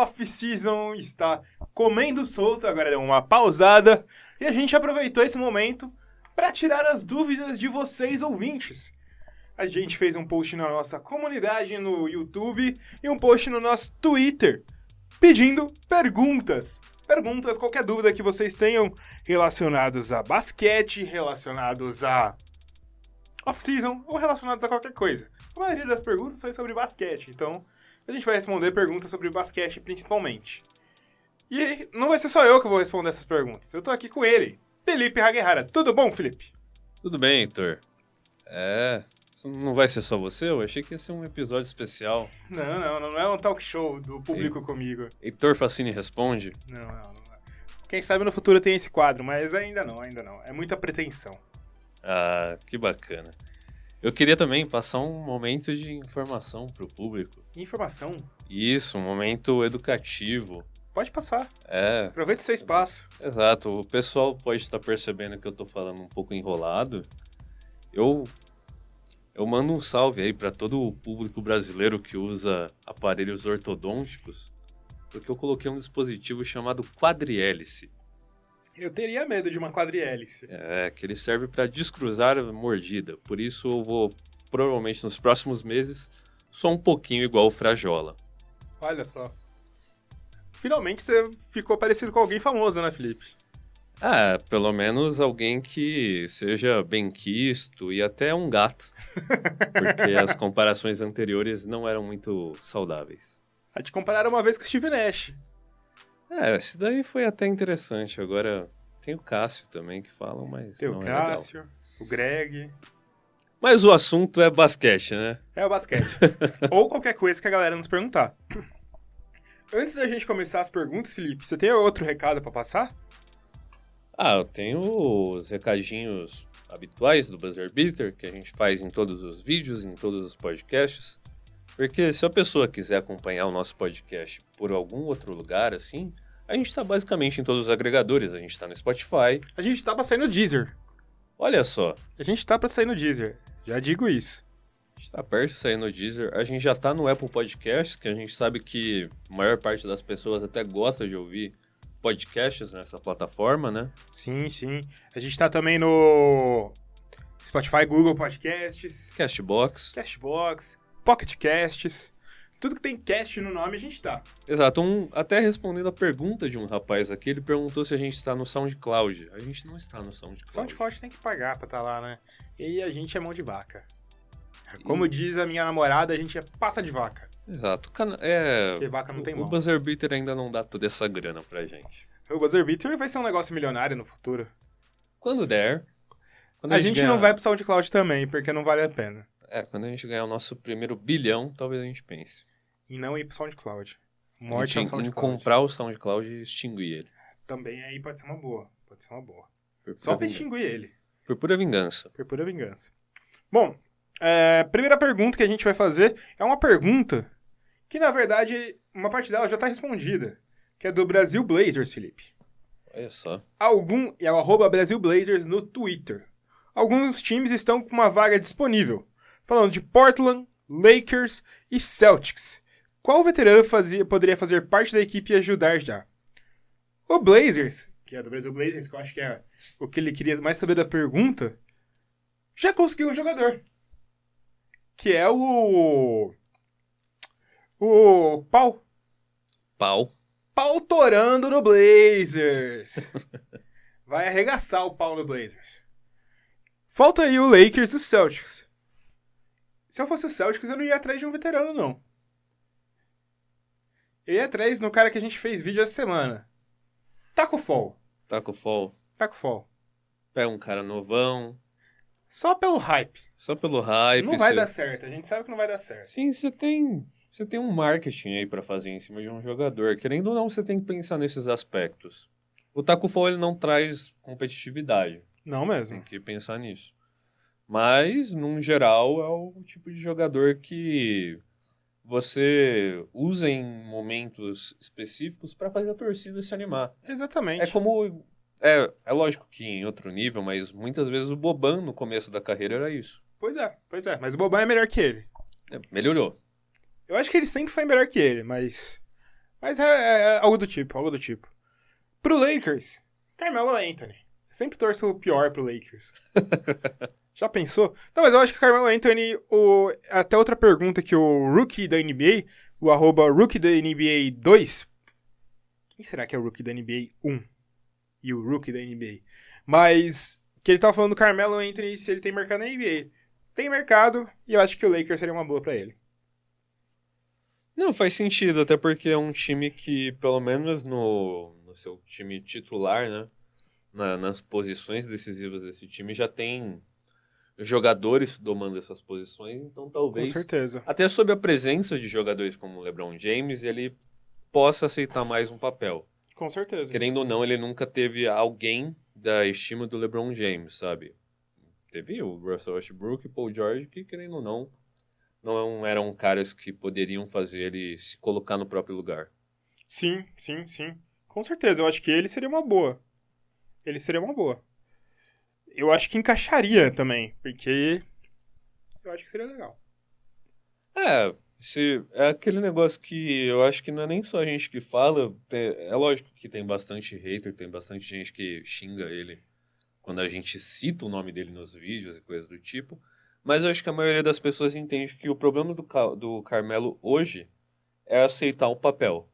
off-season está comendo solto, agora deu uma pausada, e a gente aproveitou esse momento para tirar as dúvidas de vocês, ouvintes. A gente fez um post na nossa comunidade no YouTube e um post no nosso Twitter, pedindo perguntas. Perguntas, qualquer dúvida que vocês tenham relacionados a basquete, relacionados a off-season ou relacionados a qualquer coisa. A maioria das perguntas foi sobre basquete, então a gente vai responder perguntas sobre basquete principalmente. E não vai ser só eu que vou responder essas perguntas. Eu tô aqui com ele, Felipe Haguehara. Tudo bom, Felipe? Tudo bem, Heitor. Não vai ser só você? Eu achei que ia ser um episódio especial. Não é um talk show do público comigo. Heitor Facini responde? Não é. Quem sabe no futuro tem esse quadro, mas ainda não. É muita pretensão. Ah, que bacana. Eu queria também passar um momento de informação pro público. Informação? Isso, um momento educativo. Pode passar. Aproveite seu espaço. Exato. O pessoal pode estar percebendo que eu tô falando um pouco enrolado. Eu mando um salve aí para todo o público brasileiro que usa aparelhos ortodônticos, porque eu coloquei um dispositivo chamado quadrihélice. Eu teria medo de uma quadrihélice. Que ele serve para descruzar a mordida. Por isso eu vou, provavelmente nos próximos meses, só um pouquinho igual o Frajola. Olha só. Finalmente você ficou parecido com alguém famoso, né, Felipe? Pelo menos alguém que seja benquisto e até um gato. Porque as comparações anteriores não eram muito saudáveis. A te compararam uma vez com o Steve Nash. Esse daí foi até interessante. Agora tem o Cássio também que falam, mas tem não o é legal. Cássio, o Greg. Mas o assunto é basquete, né? É o basquete. Ou qualquer coisa que a galera nos perguntar. Antes da gente começar as perguntas, Felipe, você tem outro recado pra passar? Eu tenho os recadinhos habituais do Buzzer Beater, que a gente faz em todos os vídeos, em todos os podcasts. Porque se a pessoa quiser acompanhar o nosso podcast por algum outro lugar, assim, a gente tá basicamente em todos os agregadores. A gente tá no Spotify. A gente tá pra sair no Deezer. Olha só. A gente tá pra sair no Deezer. Já digo isso. A gente tá perto de sair no Deezer. A gente já tá no Apple Podcasts, que a gente sabe que a maior parte das pessoas até gosta de ouvir podcasts nessa plataforma, né? Sim. A gente tá também no Spotify, Google Podcasts, Castbox, Pocket Casts. Tudo que tem cast no nome a gente tá. Exato. Até respondendo a pergunta de um rapaz aqui, ele perguntou se a gente está no SoundCloud. A gente não está no SoundCloud. SoundCloud tem que pagar pra estar lá, né? E a gente é mão de vaca. Como diz a minha namorada, a gente é pata de vaca. Exato. Porque vaca não tem mão. O Buzzer Beater ainda não dá toda essa grana pra gente. O Buzzer Beater vai ser um negócio milionário no futuro. Quando der. A gente não vai pro SoundCloud também, porque não vale a pena. Quando a gente ganhar o nosso primeiro bilhão, talvez a gente pense. E não ir pro SoundCloud. Morte ao SoundCloud. Em comprar o SoundCloud e extinguir ele. Também aí pode ser uma boa. Só pra extinguir ele. Por pura vingança. Bom, primeira pergunta que a gente vai fazer é uma pergunta que, na verdade, uma parte dela já tá respondida. Que é do Brasil Blazers, Felipe. Olha só. É o @Brasil Blazers no Twitter. Alguns times estão com uma vaga disponível. Falando de Portland, Lakers e Celtics. Qual veterano poderia fazer parte da equipe e ajudar já? O Blazers, que é do Brasil Blazers, que eu acho que é o que ele queria mais saber da pergunta, já conseguiu um jogador. Que é o Pau. Pau torando no Blazers. Vai arregaçar o pau no Blazers. Falta aí o Lakers e o Celtics. Se eu fosse o Celtics, eu não ia atrás de um veterano, não. Eu ia atrás no cara que a gente fez vídeo essa semana. Taco Fall. Pega um cara novão. Só pelo hype. Não vai dar certo. A gente sabe que não vai dar certo. Sim, você tem um marketing aí pra fazer em cima de um jogador. Querendo ou não, você tem que pensar nesses aspectos. O Taco Fall, ele não traz competitividade. Não mesmo. Tem que pensar nisso. Mas, num geral, é o tipo de jogador que você usa em momentos específicos pra fazer a torcida se animar. Exatamente. É como... É lógico que em outro nível, mas muitas vezes o Boban, no começo da carreira, era isso. Pois é. Mas o Boban é melhor que ele. Melhorou. Eu acho que ele sempre foi melhor que ele, mas Mas é algo do tipo, algo do tipo. Pro Lakers, Carmelo Anthony. Sempre torço o pior pro Lakers. Já pensou? Não, mas eu acho que o Carmelo Anthony... Até outra pergunta que o Rookie da NBA, o @Rookie da NBA 2... Quem será que é o Rookie da NBA 1? E o Rookie da NBA? Mas que ele tava falando do Carmelo Anthony se ele tem mercado na NBA. Tem mercado e eu acho que o Lakers seria uma boa pra ele. Não, faz sentido, até porque é um time que, pelo menos no seu time titular, né? Nas posições decisivas desse time, já tem jogadores domando essas posições, então talvez... Com certeza. Até sob a presença de jogadores como o LeBron James, ele possa aceitar mais um papel. Com certeza. Querendo ou não, ele nunca teve alguém da estima do LeBron James, sabe? Teve o Russell Westbrook e Paul George, que, querendo ou não eram caras que poderiam fazer ele se colocar no próprio lugar. Sim. Com certeza, eu acho que ele seria uma boa. Eu acho que encaixaria também, porque eu acho que seria legal. É aquele negócio que eu acho que não é nem só a gente que fala, é lógico que tem bastante hater, tem bastante gente que xinga ele quando a gente cita o nome dele nos vídeos e coisas do tipo, mas eu acho que a maioria das pessoas entende que o problema do Carmelo hoje é aceitar um papel.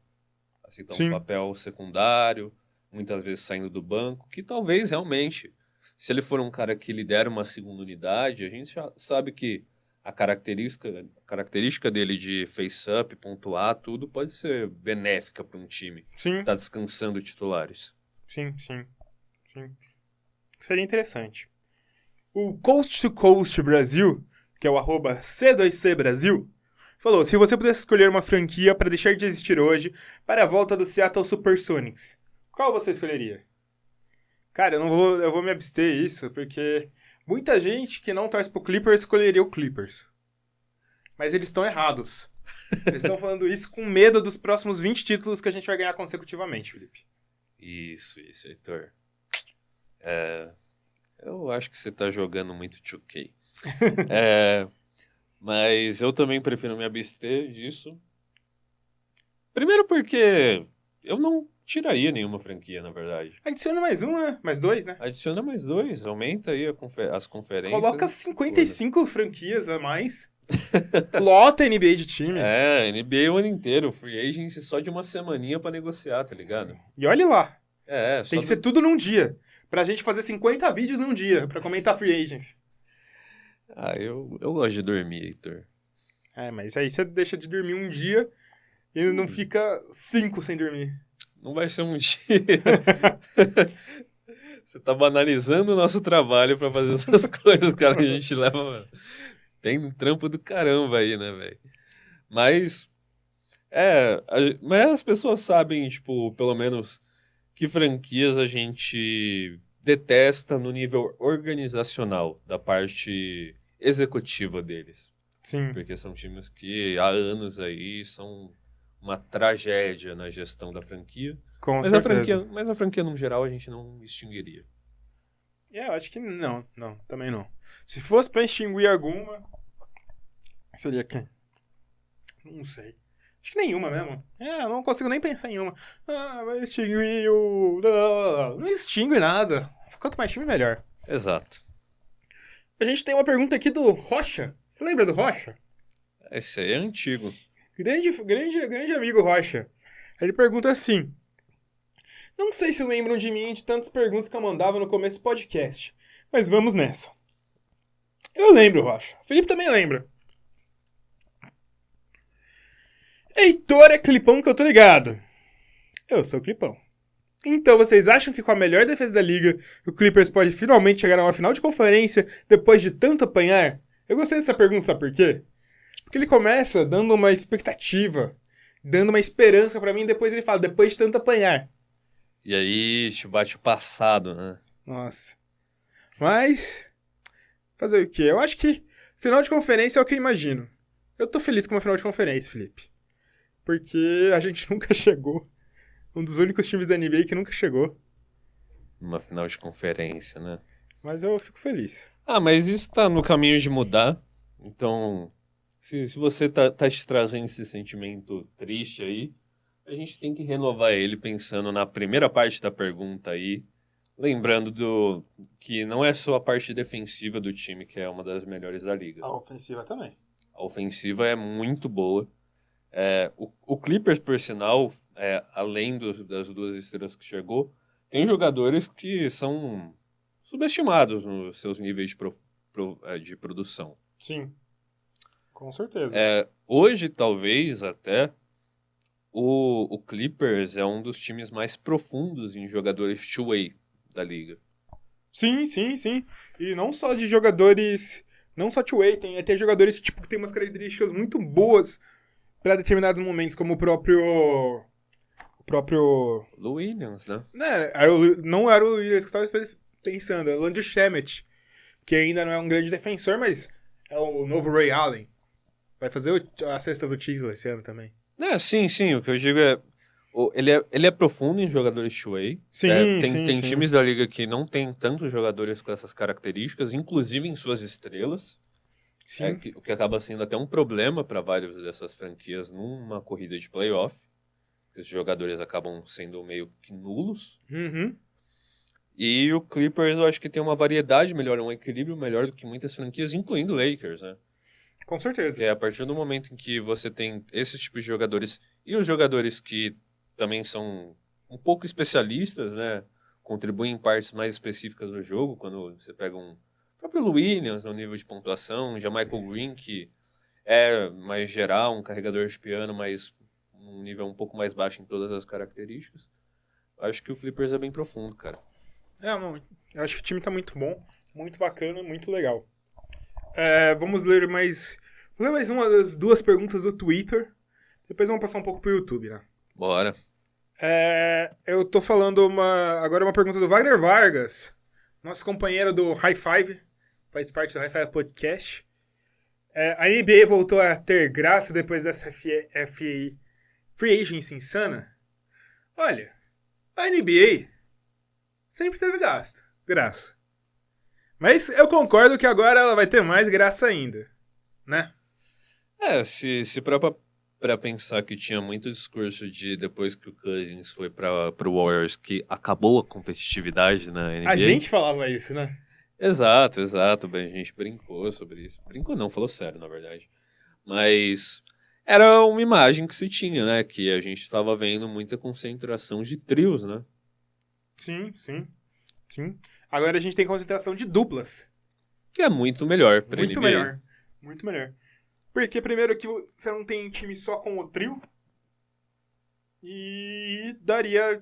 Aceitar Sim. um papel secundário, muitas vezes saindo do banco, que talvez realmente, se ele for um cara que lidera uma segunda unidade, a gente já sabe que a característica dele de face-up, pontuar, tudo pode ser benéfica para um time Sim. que está descansando titulares. Sim. Seria interessante. O Coast to Coast Brasil, que é o @C2C Brasil, falou: se você pudesse escolher uma franquia para deixar de existir hoje para a volta do Seattle Supersonics, qual você escolheria? Cara, eu vou me abster isso, porque muita gente que não torce pro Clippers escolheria o Clippers. Mas eles estão errados. Eles estão falando isso com medo dos próximos 20 títulos que a gente vai ganhar consecutivamente, Felipe. Isso, Heitor. Eu acho que você tá jogando muito 2K. Mas eu também prefiro me abster disso. Primeiro porque eu não tiraria nenhuma franquia, na verdade. Adiciona mais um, né? Mais dois, né? Adiciona mais 2, aumenta aí as conferências. Coloca 55 franquias a mais. Lota a NBA de time. NBA o ano inteiro. Free agency só de uma semaninha pra negociar, tá ligado? E olhe lá. Só Tem que ser tudo num dia. Pra gente fazer 50 vídeos num dia pra comentar free agency. Eu gosto de dormir, Heitor. Mas aí você deixa de dormir um dia e não fica 5 sem dormir. Não vai ser um dia. Você tá banalizando o nosso trabalho pra fazer essas coisas, cara, que a gente leva... Mano. Tem um trampo do caramba aí, né, velho? Mas as pessoas sabem, tipo, pelo menos que franquias a gente detesta no nível organizacional, da parte executiva deles. Sim. Porque são times que há anos aí são uma tragédia na gestão da franquia. Mas a franquia, no geral, a gente não extinguiria. Eu acho que não, também não. Se fosse pra extinguir alguma, seria quem? Não sei. Acho que nenhuma mesmo. Eu não consigo nem pensar em uma. Vai extinguir o... Não extingue nada. Quanto mais time, melhor. Exato. A gente tem uma pergunta aqui do Rocha. Você lembra do Rocha? Esse aí é antigo. Grande amigo Rocha. Ele pergunta assim: não sei se lembram de mim de tantas perguntas que eu mandava no começo do podcast, mas vamos nessa. Eu lembro, Rocha. Felipe também lembra. Heitor é Clipão que eu tô ligado. Eu sou Clipão. Então, vocês acham que com a melhor defesa da liga, o Clippers pode finalmente chegar a uma final de conferência depois de tanto apanhar? Eu gostei dessa pergunta, sabe por quê? Porque ele começa dando uma expectativa, dando uma esperança pra mim, e depois ele fala, depois de tanto apanhar. E aí, te bate o passado, né? Nossa. Mas, fazer o quê? Eu acho que final de conferência é o que eu imagino. Eu tô feliz com uma final de conferência, Felipe. Porque a gente nunca chegou. Um dos únicos times da NBA que nunca chegou. Uma final de conferência, né? Mas eu fico feliz. Mas isso tá no caminho de mudar. Então, se você tá te trazendo esse sentimento triste aí, A gente tem que renovar ele pensando na primeira parte da pergunta aí, lembrando que não é só a parte defensiva do time que é uma das melhores da liga. A ofensiva também. A ofensiva é muito boa. O Clippers, por sinal, além das 2 estrelas que chegou, tem jogadores que são subestimados nos seus níveis de produção. Sim, com certeza. Hoje, talvez, até, o Clippers é um dos times mais profundos em jogadores two-way da liga. Sim. E não só de jogadores... Não só two-way, tem até jogadores que tem umas características muito boas para determinados momentos, como o próprio... Lou Williams, né? Não era o Williams que eu estava pensando, é o Landry Shamet, que ainda não é um grande defensor, mas é o novo Ray Allen. Vai fazer a cesta do título esse ano também. Sim. O que eu digo ele é profundo em jogadores two-way. Tem times da liga que não tem tantos jogadores com essas características, inclusive em suas estrelas. Sim. O que acaba sendo até um problema para várias dessas franquias numa corrida de playoff. Esses jogadores acabam sendo meio que nulos. Uhum. E o Clippers eu acho que tem uma variedade melhor, um equilíbrio melhor do que muitas franquias, incluindo o Lakers, né? Com certeza. Porque a partir do momento em que você tem esses tipos de jogadores e os jogadores que também são um pouco especialistas, né? Contribuem em partes mais específicas do jogo, quando você pega o próprio Lou Williams no nível de pontuação, já Michael Green, que é mais geral, um carregador de piano, mas um nível um pouco mais baixo em todas as características. Acho que o Clippers é bem profundo, cara. Eu acho que o time tá muito bom, muito bacana, muito legal. Vamos ler mais uma das 2 perguntas do Twitter. Depois vamos passar um pouco pro YouTube, né? Bora. Eu tô falando agora uma pergunta do Wagner Vargas, nosso companheiro do High Five, faz parte do High Five Podcast. A NBA voltou a ter graça depois dessa Free Agency insana? Olha, a NBA sempre teve graça. Mas eu concordo que agora ela vai ter mais graça ainda, né? Se pra pensar que tinha muito discurso de depois que o Cousins foi pro Warriors que acabou a competitividade na NBA. A gente falava isso, né? Exato. A gente brincou sobre isso. Brincou não, falou sério, na verdade. Mas era uma imagem que se tinha, né? Que a gente estava vendo muita concentração de trios, né? Sim. Agora a gente tem concentração de duplas. Que é muito melhor pra NBA. Muito melhor. Porque primeiro que você não tem time só com o trio. E daria,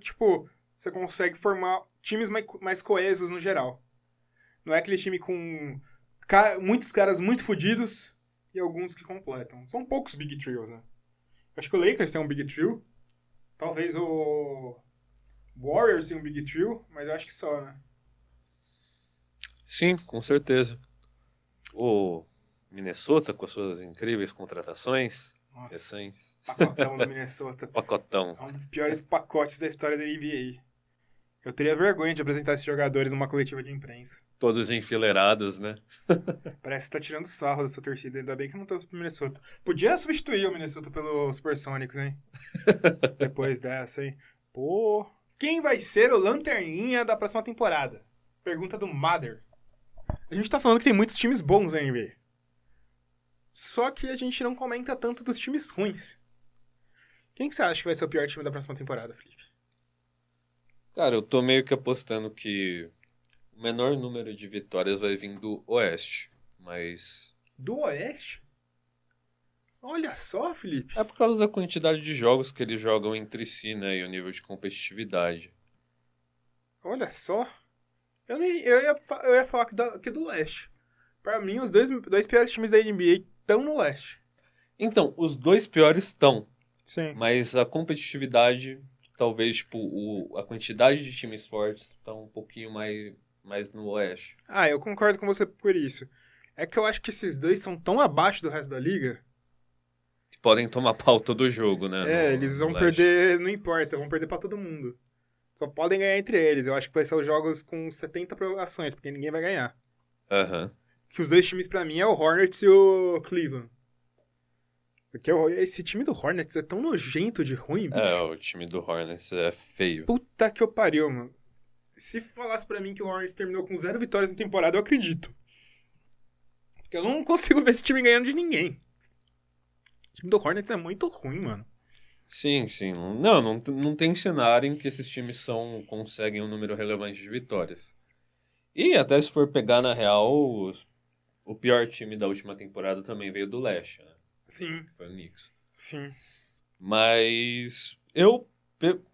você consegue formar times mais coesos no geral. Não é aquele time com muitos caras muito fodidos e alguns que completam. São poucos Big Trios, né? Acho que o Lakers tem um Big Trio. Talvez o Warriors tenha um Big Trio, mas eu acho que só, né? Sim, com certeza. O Minnesota, com as suas incríveis contratações recentes. Pacotão do Minnesota. Pacotão. É um dos piores pacotes da história da NBA. Eu teria vergonha de apresentar esses jogadores numa coletiva de imprensa. Todos enfileirados, né? Parece que tá tirando sarro da sua torcida. Ainda bem que não tô pro Minnesota. Podia substituir o Minnesota pelo Supersonics, hein? Depois dessa, hein? Pô. Quem vai ser o lanterninha da próxima temporada? Pergunta do Mother. A gente tá falando que tem muitos times bons na NBA. Só que a gente não comenta tanto dos times ruins. Quem que você acha que vai ser o pior time da próxima temporada, Felipe? Cara, eu tô meio que apostando que o menor número de vitórias vai vir do Oeste, mas... Do Oeste? Olha só, Felipe. É por causa da quantidade de jogos que eles jogam entre si, né? E o nível de competitividade. Olha só. Eu ia falar que do Leste. Pra mim, os dois piores times da NBA estão no Leste. Então, os 2 piores estão. Sim. Mas a competitividade, talvez, a quantidade de times fortes está um pouquinho mais no Oeste. Eu concordo com você por isso. É que eu acho que esses dois são tão abaixo do resto da liga. Podem tomar pau todo jogo, né? Eles vão perder, não importa, vão perder pra todo mundo. Só podem ganhar entre eles. Eu acho que vai ser os jogos com 70 prorrogações, porque ninguém vai ganhar. Aham. Que os dois times pra mim é o Hornets e o Cleveland. Porque esse time do Hornets é tão nojento de ruim, bicho. O time do Hornets é feio. Puta que eu pariu, mano. Se falasse pra mim que o Hornets terminou com 0 vitórias na temporada, eu acredito. Porque eu não consigo ver esse time ganhando de ninguém. O time do Hornets é muito ruim, mano. Sim, sim. Não tem cenário em que esses times conseguem um número relevante de vitórias. E até se for pegar na real, o pior time da última temporada também veio do leste, né? Sim, Que foi o Knicks. sim. Mas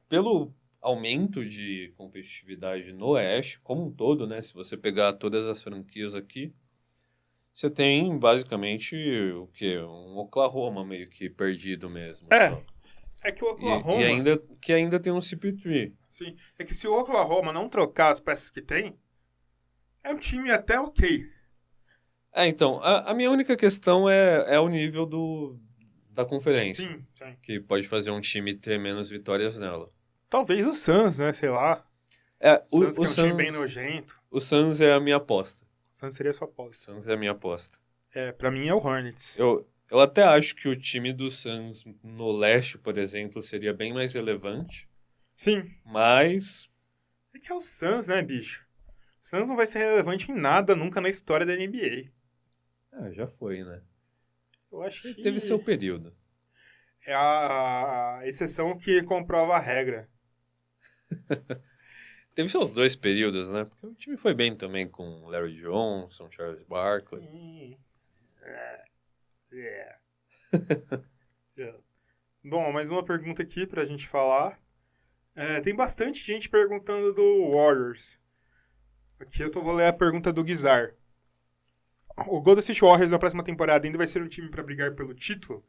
pelo aumento de competitividade no Oeste, como um todo, né? Se você pegar todas as franquias aqui, você tem basicamente o quê? Um Oklahoma meio que perdido mesmo. Só. É que o Oklahoma... Que ainda tem um CP3. Sim, é que se o Oklahoma não trocar as peças que tem, é um time até ok. Então, a minha única questão é o nível da conferência. Sim, sim. Que pode fazer um time ter menos vitórias nela. Talvez o Suns, né? Sei lá. O Suns que é um time bem nojento. O Suns é a minha aposta. O Suns seria a sua aposta. Suns é a minha aposta. Pra mim é o Hornets. Eu até acho que o time do Suns no leste, por exemplo, seria bem mais relevante. Sim. Mas... É que é o Suns, né, bicho? O Suns não vai ser relevante em nada nunca na história da NBA. já foi, né? Eu acho que... Teve seu período. É a exceção que comprova a regra. Teve seus 2 períodos, né? Porque o time foi bem também com Larry Johnson, Charles Barkley. Bom, mais uma pergunta aqui pra gente falar. Tem bastante gente perguntando do Warriors. Aqui vou ler a pergunta do Guizar. O Golden State Warriors na próxima temporada ainda vai ser um time pra brigar pelo título?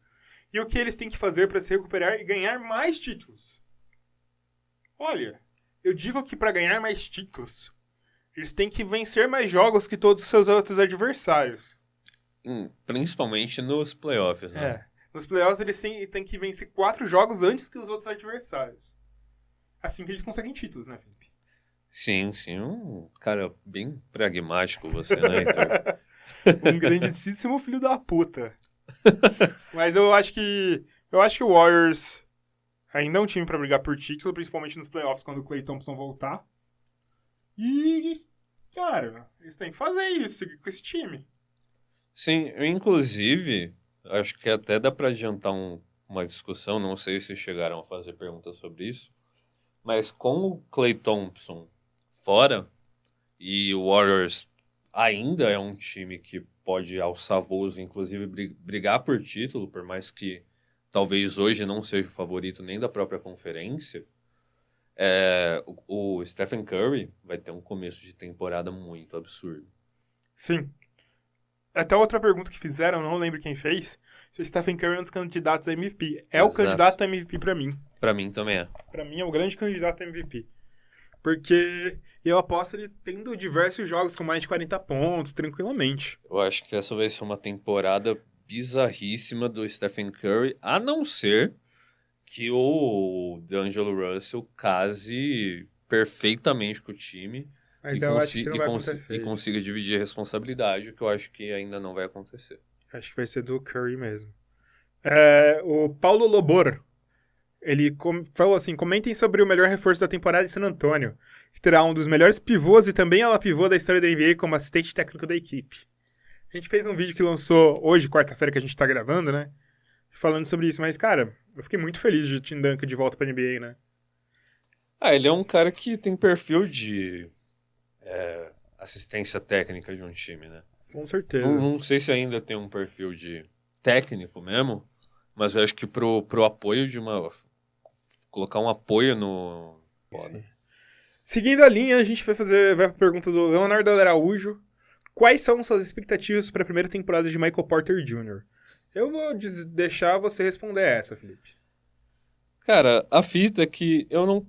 E o que eles têm que fazer pra se recuperar e ganhar mais títulos? Olha, eu digo que pra ganhar mais títulos, eles têm que vencer mais jogos que todos os seus outros adversários. Principalmente nos playoffs, né? Nos playoffs eles têm que vencer 4 jogos antes que os outros adversários. Assim que eles conseguem títulos, né, Felipe? Sim. Um cara bem pragmático você, né, Heitor? Um grandíssimo filho da puta. Mas eu acho que o Warriors ainda é um time pra brigar por título, principalmente nos playoffs quando o Klay Thompson voltar. E, cara, eles têm que fazer isso, seguir com esse time. Sim, inclusive, acho que até dá pra adiantar uma discussão, não sei se chegaram a fazer perguntas sobre isso, mas com o Klay Thompson fora, e o Warriors ainda é um time que pode alçar voos, inclusive brigar por título, por mais que talvez hoje não seja o favorito nem da própria conferência, o Stephen Curry vai ter um começo de temporada muito absurdo. Sim. Até outra pergunta que fizeram, não lembro quem fez, se o Stephen Curry é um dos candidatos a MVP. É o candidato a MVP pra mim. Pra mim também é. Pra mim é o grande candidato a MVP. Porque eu aposto ele tendo diversos jogos com mais de 40 pontos, tranquilamente. Eu acho que essa vai ser uma temporada bizarríssima do Stephen Curry, a não ser que o D'Angelo Russell case perfeitamente com o time Mas eu acho que não vai acontecer. E consiga dividir a responsabilidade, o que eu acho que ainda não vai acontecer. Acho que vai ser do Curry mesmo. O Paulo Lobor, ele falou assim, comentem sobre o melhor reforço da temporada de San Antonio, que terá um dos melhores pivôs e também ala pivô da história da NBA como assistente técnico da equipe. A gente fez um vídeo que lançou hoje, quarta-feira, que a gente tá gravando, né? Falando sobre isso, mas, cara, eu fiquei muito feliz de Tim Duncan de volta pra NBA, né? Ele é um cara que tem perfil de assistência técnica de um time, né? Com certeza. Não sei se ainda tem um perfil de técnico mesmo, mas eu acho que pro apoio de colocar um apoio no... Seguindo a linha, a gente vai pra pergunta do Leonardo Araújo. Quais são suas expectativas para a primeira temporada de Michael Porter Jr.? Eu vou deixar você responder essa, Felipe. Cara, a fita é que eu não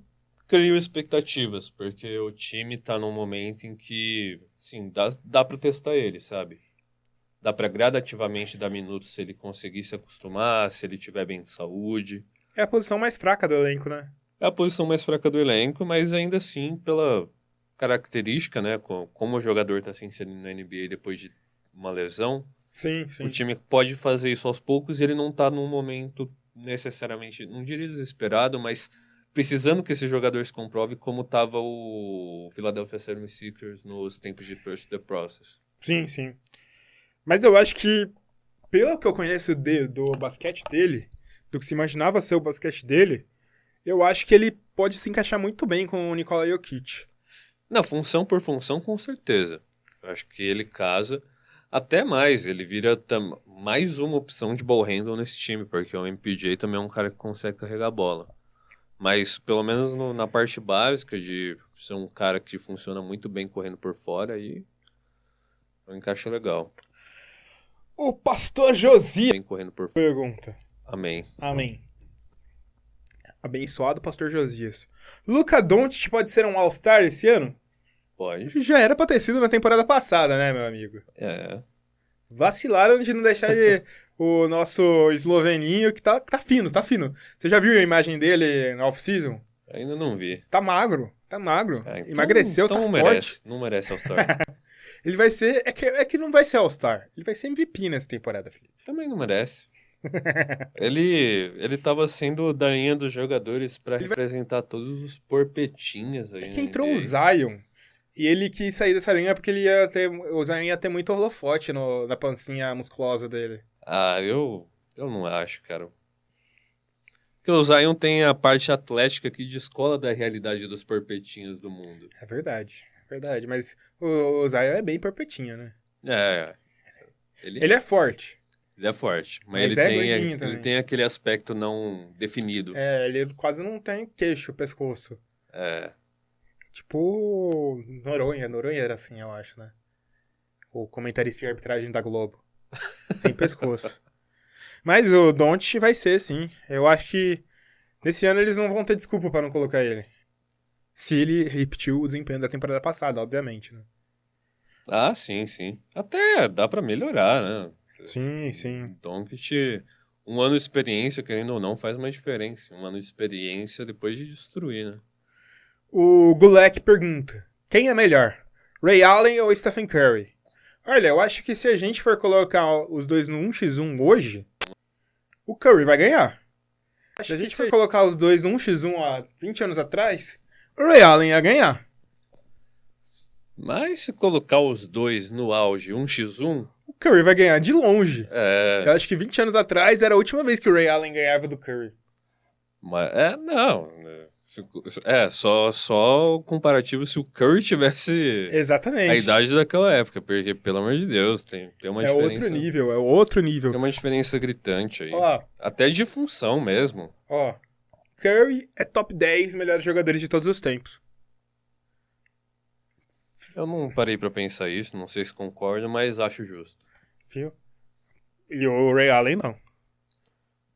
crio expectativas, porque o time tá num momento em que, assim, dá pra testar ele, sabe? Dá pra gradativamente dar minutos se ele conseguir se acostumar, se ele tiver bem de saúde. É a posição mais fraca do elenco, né? É a posição mais fraca do elenco, mas ainda assim, pela característica, né? Como o jogador tá se inserindo na NBA depois de uma lesão, Sim, sim. O time pode fazer isso aos poucos e ele não tá num momento necessariamente, não diria desesperado, mas precisando que esse jogador se comprove como tava o Philadelphia 76ers nos tempos de Trust the Process. Sim, sim. Mas eu acho que, pelo que eu conheço do basquete dele, do que se imaginava ser o basquete dele, eu acho que ele pode se encaixar muito bem com o Nikola Jokic. Na função por função, com certeza. Eu acho que ele casa até mais. Ele vira mais uma opção de ball handle nesse time, porque o MPJ também é um cara que consegue carregar a bola. Mas, pelo menos na parte básica de ser um cara que funciona muito bem correndo por fora, aí encaixa legal. O Pastor Josias Bem correndo por fora. pergunta. Amém. Amém. Abençoado Pastor Josias. Luka Doncic pode ser um All-Star esse ano? Pode. Já era pra ter sido na temporada passada, né, meu amigo? É. Vacilaram de não deixar o nosso esloveninho, que tá fino, tá fino. Você já viu a imagem dele na off-season? Ainda não vi. Tá magro, tá magro. Então, Emagreceu, então tá não forte. merece. Não merece All-Star. Ele vai ser... É que não vai ser All-Star. Ele vai ser MVP nessa temporada, Felipe. Também não merece. Ele tava sendo da linha dos jogadores pra representar todos os porpetinhas aí. É que entrou o Zion. E ele quis sair dessa linha porque o Zion ia ter muito holofote na pancinha musculosa dele. Ah, eu não acho, cara. Porque o Zion tem a parte atlética que descola da realidade dos porpetinhos do mundo. É verdade, verdade. Mas o Zion é bem porpetinho, né? É. Ele é forte. Ele é forte, Mas ele é tem, gordinho também. ele tem aquele aspecto não definido. É, ele quase não tem queixo, pescoço. É. Tipo Noronha. Noronha era assim, eu acho, né? O comentarista de arbitragem da Globo. Sem pescoço. Mas o Doncic vai ser, sim. Eu acho que nesse ano eles não vão ter desculpa pra não colocar ele. Se ele repetiu o desempenho da temporada passada, obviamente, né? Ah, sim, sim. Até dá pra melhorar, né? Sim, sim. Doncic, um ano de experiência, querendo ou não, faz uma diferença. Um ano de experiência depois de destruir, né? O Gulek pergunta: quem é melhor, Ray Allen ou Stephen Curry? Olha, eu acho que se a gente for colocar os dois no 1x1 hoje, o Curry vai ganhar. Se a gente for colocar os dois no 1x1 há 20 anos atrás, o Ray Allen ia ganhar. Mas se colocar os dois no auge 1x1, O Curry vai ganhar de longe. é... Eu acho que 20 anos atrás era a última vez que o Ray Allen ganhava do Curry. Mas, não. Só comparativo se o Curry tivesse Exatamente. a idade daquela época, porque, pelo amor de Deus, tem uma diferença. Outro nível, é outro nível. Tem uma diferença gritante aí. Ó, Até de função mesmo. ó, Curry é top 10 melhores jogadores de todos os tempos. Eu não parei pra pensar isso, não sei se concordo, mas acho justo. Viu? E o Ray Allen não.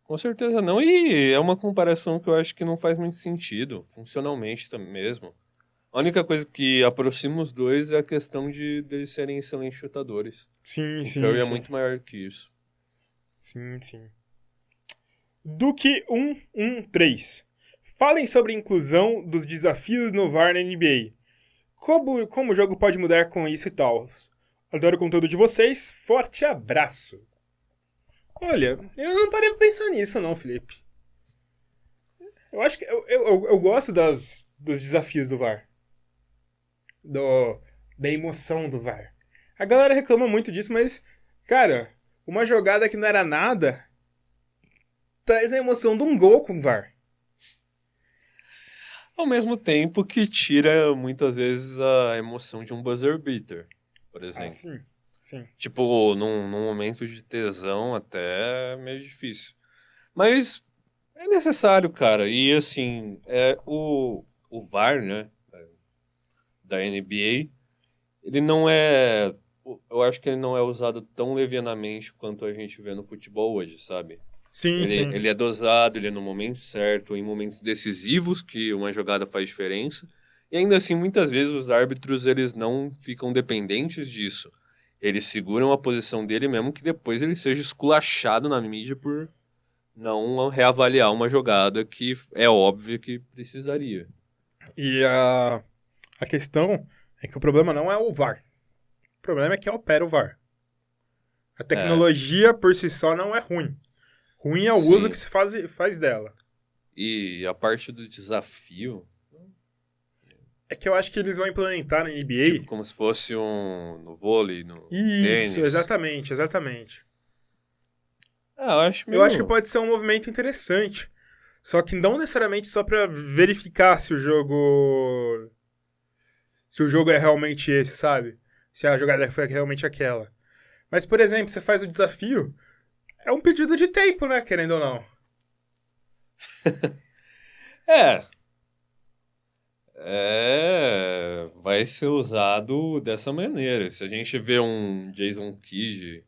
Com certeza não, e é uma comparação que eu acho que não faz muito sentido, funcionalmente mesmo. A única coisa que aproxima os dois é a questão de eles serem excelentes chutadores. Sim, O Curry é muito maior que isso. Sim, sim. Duque 113. Falem sobre a inclusão dos desafios no VAR na NBA. Como o jogo pode mudar com isso e tal. Adoro o conteúdo de vocês. Forte abraço. Olha, eu não parei pra pensar nisso não, Felipe. Eu acho que eu gosto dos desafios do VAR. Da emoção do VAR. A galera reclama muito disso, mas, cara, uma jogada que não era nada traz a emoção de um gol com o VAR. Ao mesmo tempo que tira, muitas vezes, a emoção de um buzzer beater, por exemplo. Ah, sim, sim. Tipo, num momento de tesão até é meio difícil. Mas é necessário, cara. E, assim, o VAR, né, da NBA, ele não é... Eu acho que ele não é usado tão levianamente quanto a gente vê no futebol hoje, sabe? Sim, sim. Ele é dosado, ele é no momento certo, em momentos decisivos que uma jogada faz diferença. E ainda assim, muitas vezes os árbitros eles não ficam dependentes disso. Eles seguram a posição dele mesmo que depois ele seja esculachado na mídia por não reavaliar uma jogada que é óbvio que precisaria. E a questão é que o problema não é o VAR. O problema é quem opera o VAR. A tecnologia por si só não é ruim. Ruim é o Sim. uso que se faz dela. E a parte do desafio, É que eu acho que eles vão implementar na NBA... tipo como se fosse no vôlei, no Isso, tênis. exatamente. Eu acho meio... Eu acho que pode ser um movimento interessante. Só que não necessariamente só pra verificar se o jogo é realmente esse, sabe? Se a jogada foi realmente aquela. Mas, por exemplo, você faz o desafio, é um pedido de tempo, né? Querendo ou não. Vai ser usado dessa maneira. Se a gente vê um Jason Kidd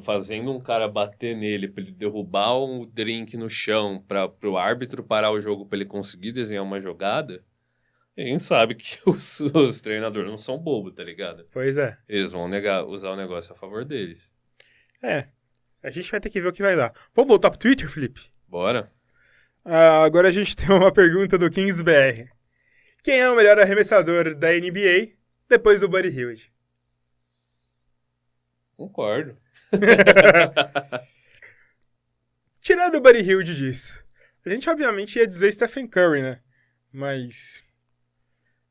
fazendo um cara bater nele pra ele derrubar um drink no chão pro árbitro parar o jogo pra ele conseguir desenhar uma jogada, a gente sabe que os treinadores não são bobos, tá ligado? Pois é. Eles vão usar o negócio a favor deles. A gente vai ter que ver o que vai dar. Vamos voltar pro Twitter, Felipe? Bora? Agora a gente tem uma pergunta do KingsBR. Quem é o melhor arremessador da NBA depois do Buddy Hield? Concordo. Tirando o Buddy Hield disso, a gente obviamente ia dizer Stephen Curry, né? Mas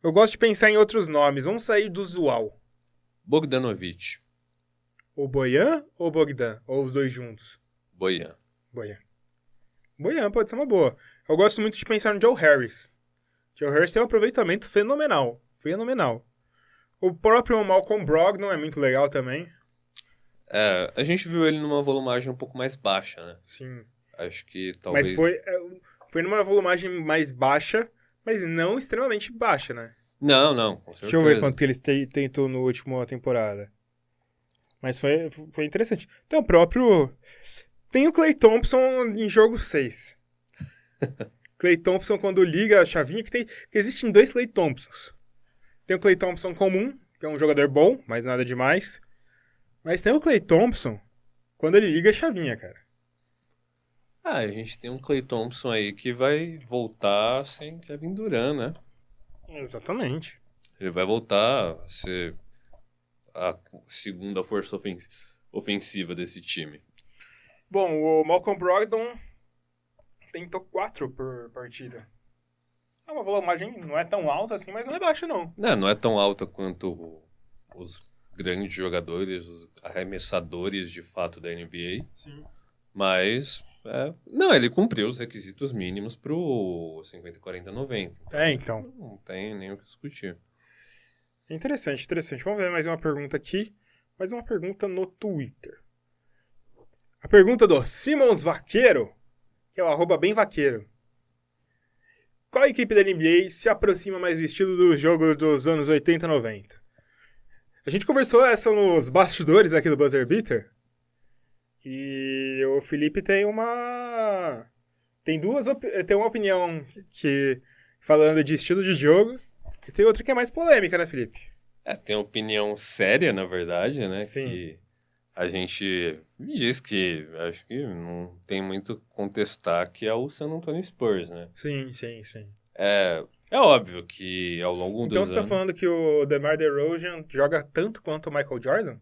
eu gosto de pensar em outros nomes. Vamos sair do usual. Bogdanovic. O Bojan ou o Bogdan? Ou os dois juntos? Bojan. Bojan pode ser uma boa. Eu gosto muito de pensar no Joe Harris. Joe Harris tem um aproveitamento fenomenal. O próprio Malcolm Brogdon é muito legal também. A gente viu ele numa volumagem um pouco mais baixa, né? Sim. Acho que talvez... Mas foi numa volumagem mais baixa, mas não extremamente baixa, né? Não, com certeza. Deixa eu ver quanto que eles tentou no último temporada. Mas foi interessante. Então, o próprio... Tem o Klay Thompson em jogo 6. Klay Thompson, quando liga a chavinha, que existem dois Klay Thompsons. Tem o Klay Thompson comum, que é um jogador bom, mas nada demais. Mas tem o Klay Thompson quando ele liga a chavinha, cara. A gente tem um Klay Thompson aí que vai voltar sem Kevin Durant, né? Exatamente. Ele vai voltar a ser a segunda força ofensiva desse time. Bom, o Malcolm Brogdon tentou 4 por partida. É uma volumagem, não é tão alta assim, mas não é baixa, não. Não é tão alta quanto os grandes jogadores, os arremessadores de fato da NBA. Sim. Mas, ele cumpriu os requisitos mínimos pro 50, 40, 90. Então. Não tem nem o que discutir. Interessante. Vamos ver mais uma pergunta aqui. Mais uma pergunta no Twitter. A pergunta do Simons Vaqueiro, que é o @bemvaqueiro. Qual equipe da NBA se aproxima mais do estilo do jogo dos anos 80 e 90? A gente conversou essa nos bastidores aqui do Buzzer Beater. E o Felipe tem uma opinião que falando de estilo de jogo, e tem outra que é mais polêmica, né, Felipe? Tem opinião séria, na verdade, né? Sim. Que a gente diz que acho que não tem muito o que contestar, que é o San Antonio Spurs, né? Sim. É óbvio que ao longo Então dos você tá anos... falando que o DeMar DeRozan joga tanto quanto o Michael Jordan?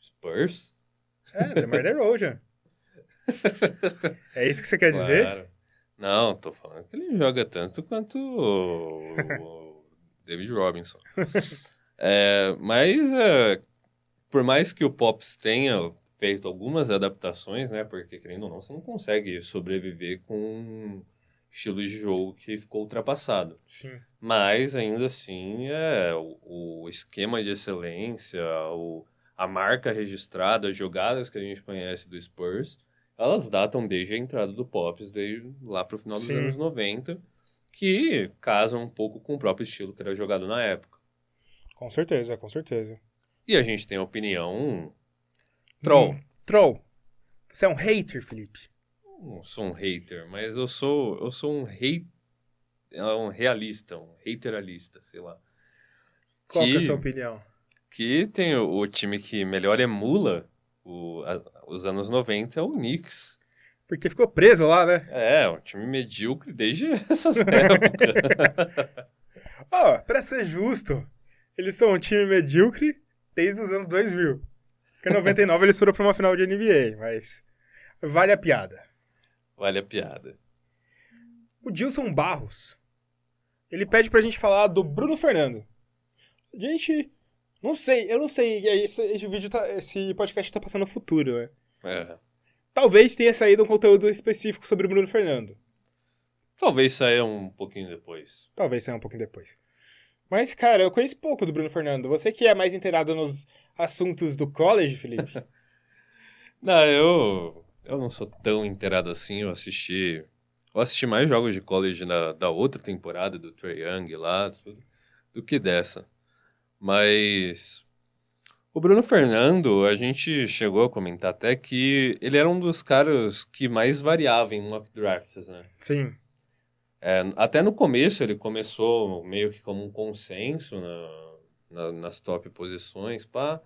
Spurs? DeMar DeRozan. É isso que você quer dizer? Claro. Não, tô falando que ele joga tanto quanto o David Robinson. Mas por mais que o Pops tenha feito algumas adaptações, né? Porque, querendo ou não, você não consegue sobreviver com um estilo de jogo que ficou ultrapassado. Sim. Mas, ainda assim, o esquema de excelência, a marca registrada, as jogadas que a gente conhece do Spurs, elas datam desde a entrada do Pops, desde lá pro final dos Sim. anos 90, que casam um pouco com o próprio estilo que era jogado na época. Com certeza. E a gente tem a opinião troll. Troll. Você é um hater, Felipe? Não sou um hater, mas eu sou um realista, um hateralista, sei lá. Qual que é a sua opinião? Que tem o time que melhor emula os anos 90 é o Knicks. Porque ficou preso lá, né? Um time medíocre desde essas épocas. Pra ser justo, eles são um time medíocre desde os anos 2000. Porque em 99 eles foram pra uma final de NBA, mas vale a piada. Vale a piada. O Dilson Barros, ele pede pra gente falar do Bruno Fernando. Gente, eu não sei, esse vídeo esse podcast tá passando no futuro, né? É. Talvez tenha saído um conteúdo específico sobre o Bruno Fernando. Talvez saia um pouquinho depois. Talvez saia um pouquinho depois. Mas, cara, eu conheço pouco do Bruno Fernando. Você que é mais inteirado nos assuntos do college, Felipe? Não, eu não sou tão inteirado assim. Eu assisti mais jogos de college da outra temporada, do Trae Young lá, do que dessa. Mas o Bruno Fernando, a gente chegou a comentar até que ele era um dos caras que mais variava em mock drafts, né? Sim. Até no começo ele começou meio que como um consenso nas top posições, pá.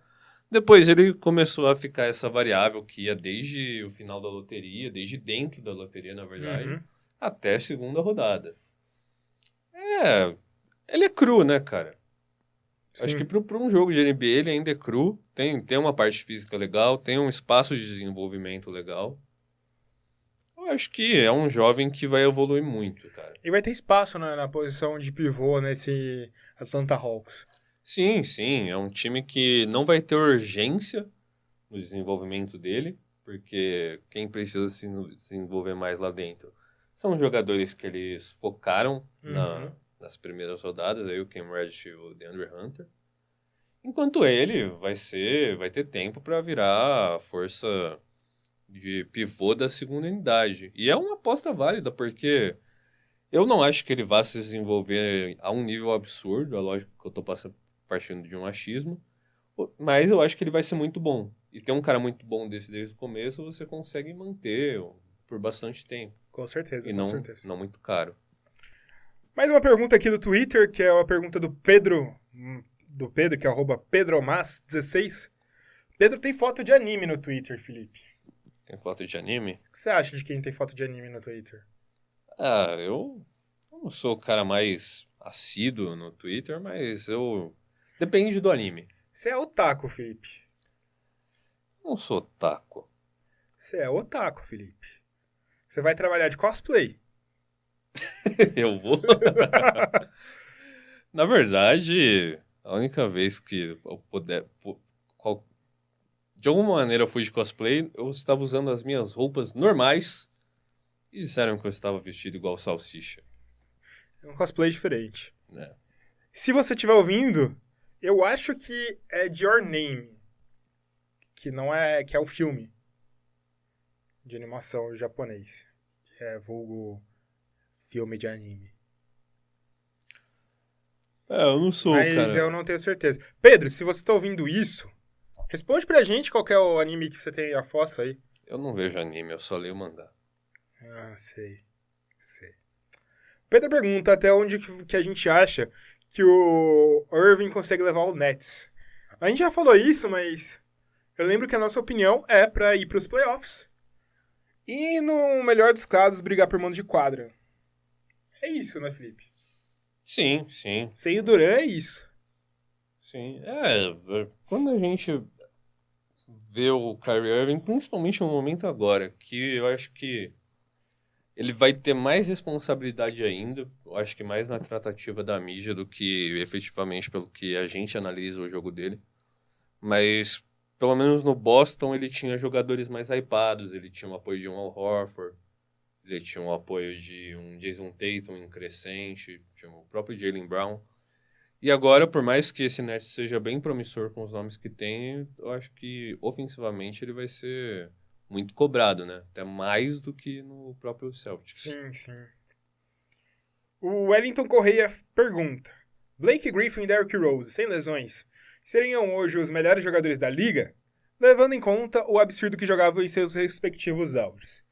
Depois ele começou a ficar essa variável que ia desde o final da loteria, desde dentro da loteria, na verdade, até a segunda rodada. Ele é cru, né, cara? Sim. Acho que para um jogo de NBA ele ainda é cru, tem uma parte física legal, tem um espaço de desenvolvimento legal. Eu acho que é um jovem que vai evoluir muito, cara. E vai ter espaço na posição de pivô nesse Atlanta Hawks. Sim, sim. É um time que não vai ter urgência no desenvolvimento dele, porque quem precisa se desenvolver mais lá dentro são jogadores que eles focaram nas primeiras rodadas, aí o Cam Reddish e o DeAndre Hunter. Enquanto ele vai ter tempo para virar a força de pivô da segunda unidade. E é uma aposta válida, porque eu não acho que ele vá se desenvolver a um nível absurdo, é lógico que eu tô partindo de um achismo, mas eu acho que ele vai ser muito bom. E ter um cara muito bom desse desde o começo, você consegue manter por bastante tempo. Com certeza, e com certeza. não muito caro. Mais uma pergunta aqui do Twitter, que é uma pergunta do Pedro, que é @pedromas16. Pedro tem foto de anime no Twitter, Felipe. Tem foto de anime? O que você acha de quem tem foto de anime no Twitter? Eu não sou o cara mais assíduo no Twitter, mas depende do anime. Você é otaku, Felipe. Não sou otaku. Você é otaku, Felipe. Você vai trabalhar de cosplay. Eu vou. Na verdade, a única vez que eu puder... De alguma maneira eu fui de cosplay, eu estava usando as minhas roupas normais e disseram que eu estava vestido igual salsicha. É um cosplay diferente. É. Se você estiver ouvindo, eu acho que é Your Name. Que não é... Que é um filme de animação japonês. Que é vulgo filme de anime. Eu não sou, mas cara. Eu não tenho certeza. Pedro, se você tá ouvindo isso, responde pra gente qual que é o anime que você tem a foto aí. Eu não vejo anime, eu só leio mangá. Ah, sei. Pedro pergunta até onde que a gente acha que o Irving consegue levar o Nets. A gente já falou isso, mas eu lembro que a nossa opinião é pra ir pros playoffs. E, no melhor dos casos, brigar por mando de quadra. É isso, né, Felipe? Sim. Sem o Duran é isso. Sim, quando a gente vê o Kyrie Irving, principalmente no momento agora, que eu acho que ele vai ter mais responsabilidade ainda, eu acho que mais na tratativa da mídia do que efetivamente pelo que a gente analisa o jogo dele. Mas, pelo menos no Boston, ele tinha jogadores mais hypados, ele tinha o apoio de um Al Horford, ele tinha o apoio de um Jason Tatum em crescente, tinha o próprio Jaylen Brown. E agora, por mais que esse Nets seja bem promissor com os nomes que tem, eu acho que ofensivamente ele vai ser muito cobrado, né? Até mais do que no próprio Celtics. Sim. O Wellington Correia pergunta: Blake Griffin e Derrick Rose, sem lesões, seriam hoje os melhores jogadores da liga, levando em conta o absurdo que jogavam em seus respectivos auges?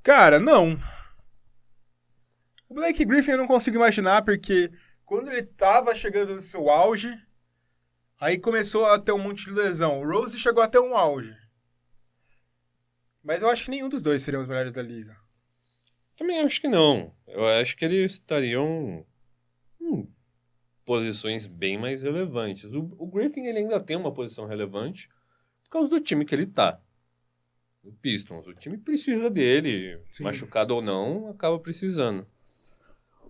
Cara, não. O Blake Griffin eu não consigo imaginar, porque quando ele tava chegando no seu auge, aí começou a ter um monte de lesão. O Rose chegou até um auge. Mas eu acho que nenhum dos dois seriam os melhores da liga. Também acho que não. Eu acho que eles estariam em posições bem mais relevantes. O Griffin ele ainda tem uma posição relevante, Por causa do time que ele tá. O Pistons. O time precisa dele, Sim. machucado ou não, acaba precisando.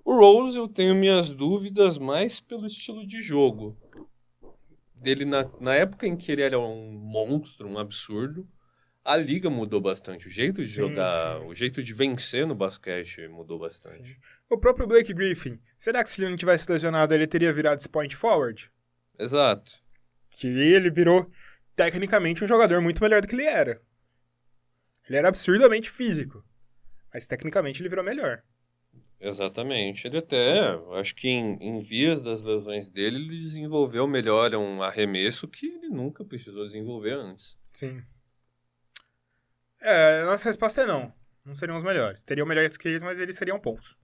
O Rose, eu tenho minhas dúvidas mais pelo estilo de jogo. Dele na época em que ele era um monstro, um absurdo, a liga mudou bastante. O jeito de jogar, o jeito de vencer no basquete mudou bastante. Sim. O próprio Blake Griffin, será que se ele não tivesse lesionado, ele teria virado esse point forward? Exato. Que ele virou, tecnicamente, um jogador muito melhor do que ele era. Ele era absurdamente físico, mas tecnicamente ele virou melhor. Exatamente. Ele até, acho que em vias das lesões dele, ele desenvolveu melhor um arremesso que ele nunca precisou desenvolver antes. Sim. Nossa resposta é não. Não seriam os melhores. Teriam melhores que eles, mas eles seriam bons.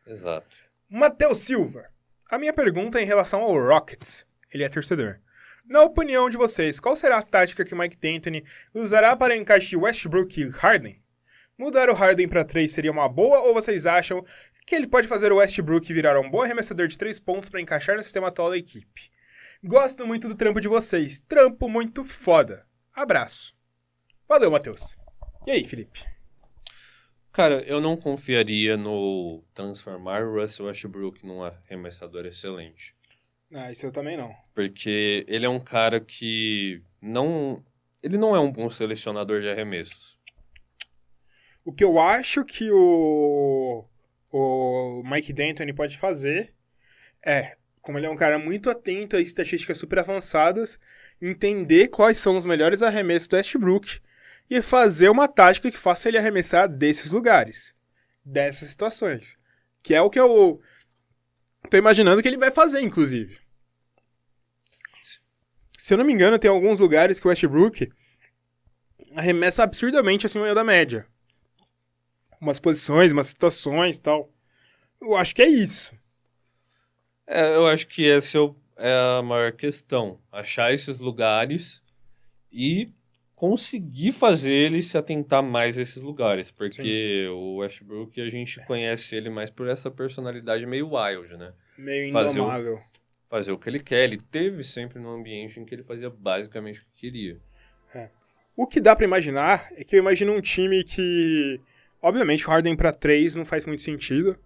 Exato. Matheus Silva. A minha pergunta é em relação ao Rockets. Ele é torcedor. Na opinião de vocês, qual será a tática que Mike D'Antoni usará para encaixe de Westbrook e Harden? Mudar o Harden para 3 seria uma boa, ou vocês acham que ele pode fazer o Westbrook virar um bom arremessador de 3 pontos para encaixar no sistema atual da equipe? Gosto muito do trampo de vocês. Trampo muito foda. Abraço. Valeu, Matheus. E aí, Felipe? Cara, eu não confiaria no transformar o Russell Westbrook num arremessador excelente. Isso eu também não. Porque ele é um cara que não... Ele não é um bom selecionador de arremessos. O que eu acho que o Mike D'Antoni pode fazer é, como ele é um cara muito atento a estatísticas super avançadas, entender quais são os melhores arremessos do Westbrook e fazer uma tática que faça ele arremessar desses lugares, dessas situações. Que é o que eu tô imaginando que ele vai fazer, inclusive. Se eu não me engano, tem alguns lugares que o Westbrook arremessa absurdamente acima da média. Umas posições, umas situações e tal. Eu acho que é isso. Eu acho que essa é a maior questão. Achar esses lugares e conseguir fazer ele se atentar mais a esses lugares. Porque o Westbrook, a gente conhece ele mais por essa personalidade meio wild, né? Meio indomável. Fazer o que ele quer. Ele teve sempre num ambiente em que ele fazia basicamente o que queria. O que dá pra imaginar é que eu imagino um time que... Obviamente, o Harden pra 3 não faz muito sentido.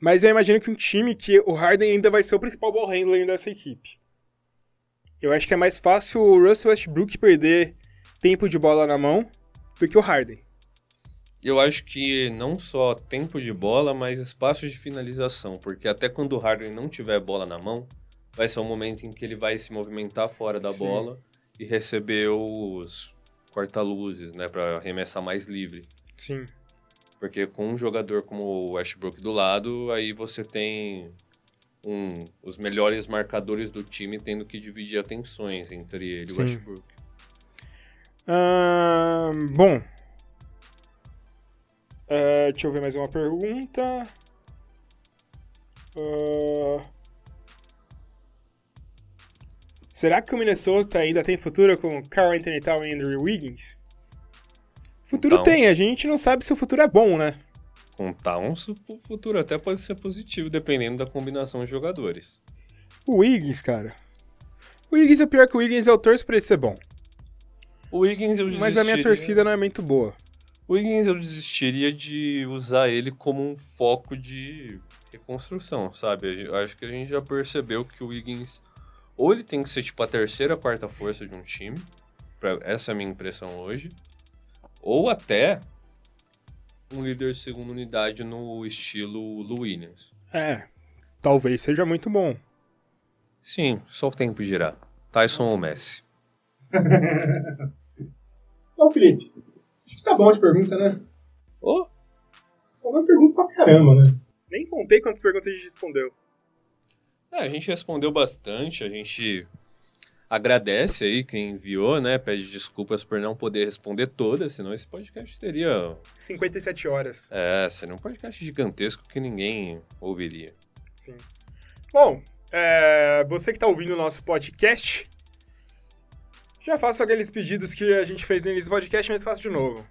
Mas eu imagino que um time que o Harden ainda vai ser o principal ball handler dessa equipe. Eu acho que é mais fácil o Russell Westbrook perder tempo de bola na mão do que o Harden. Eu acho que não só tempo de bola, mas espaços de finalização. Porque até quando o Harden não tiver bola na mão, vai ser um momento em que ele vai se movimentar fora da bola e receber os corta-luzes, né? Pra arremessar mais livre. Sim. Porque com um jogador como o Westbrook do lado, aí você tem os melhores marcadores do time tendo que dividir atenções entre ele e o Westbrook. Bom. Deixa eu ver mais uma pergunta. Será que o Minnesota ainda tem futuro com Karl Anthony Towns e Andrew Wiggins? Futuro tem, a gente não sabe se o futuro é bom, né? Com Towns, o futuro até pode ser positivo, dependendo da combinação de jogadores. O Wiggins, cara. O Wiggins é pior que o Wiggins, eu torço pra ele ser bom. O Wiggins eu desistiria... Mas a minha torcida não é muito boa. O Wiggins eu desistiria de usar ele como um foco de reconstrução, sabe? Eu acho que a gente já percebeu que o Wiggins... Ou ele tem que ser tipo a terceira, quarta força de um time. Essa é a minha impressão hoje. Ou até um líder de segunda unidade no estilo Lou Williams. Talvez seja muito bom. Sim, só o tempo dirá. Tyson ou Messi? Então, Felipe, acho que tá bom de pergunta, né? Uma pergunta pra caramba, né? Nem contei quantas perguntas a gente respondeu. A gente respondeu bastante, a gente agradece aí quem enviou, né? Pede desculpas por não poder responder todas, senão esse podcast teria... 57 horas. Seria um podcast gigantesco que ninguém ouviria. Sim. Bom, você que tá ouvindo o nosso podcast, já faço aqueles pedidos que a gente fez no início do podcast, mas faço de novo.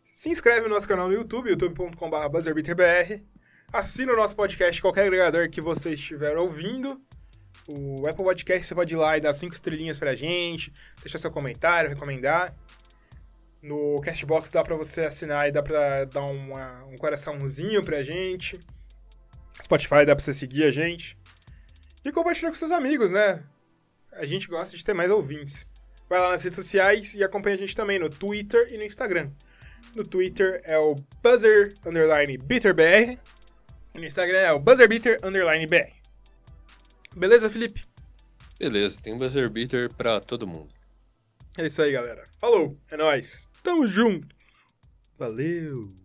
Se inscreve no nosso canal no YouTube, youtube.com/buzzerbeaterbr. Assina o nosso podcast em qualquer agregador que você estiver ouvindo. O Apple Podcast você pode ir lá e dar 5 estrelinhas pra gente, deixar seu comentário, recomendar. No Castbox dá pra você assinar e dá pra dar um coraçãozinho pra gente. Spotify dá pra você seguir a gente. E compartilhar com seus amigos, né? A gente gosta de ter mais ouvintes. Vai lá nas redes sociais e acompanha a gente também no Twitter e no Instagram. No Twitter é o buzzer_beaterbr e no Instagram é o buzzerbeater_br. Beleza, Felipe? Beleza, tem um buzzer beater pra todo mundo. É isso aí, galera. Falou, é nóis. Tamo junto. Valeu.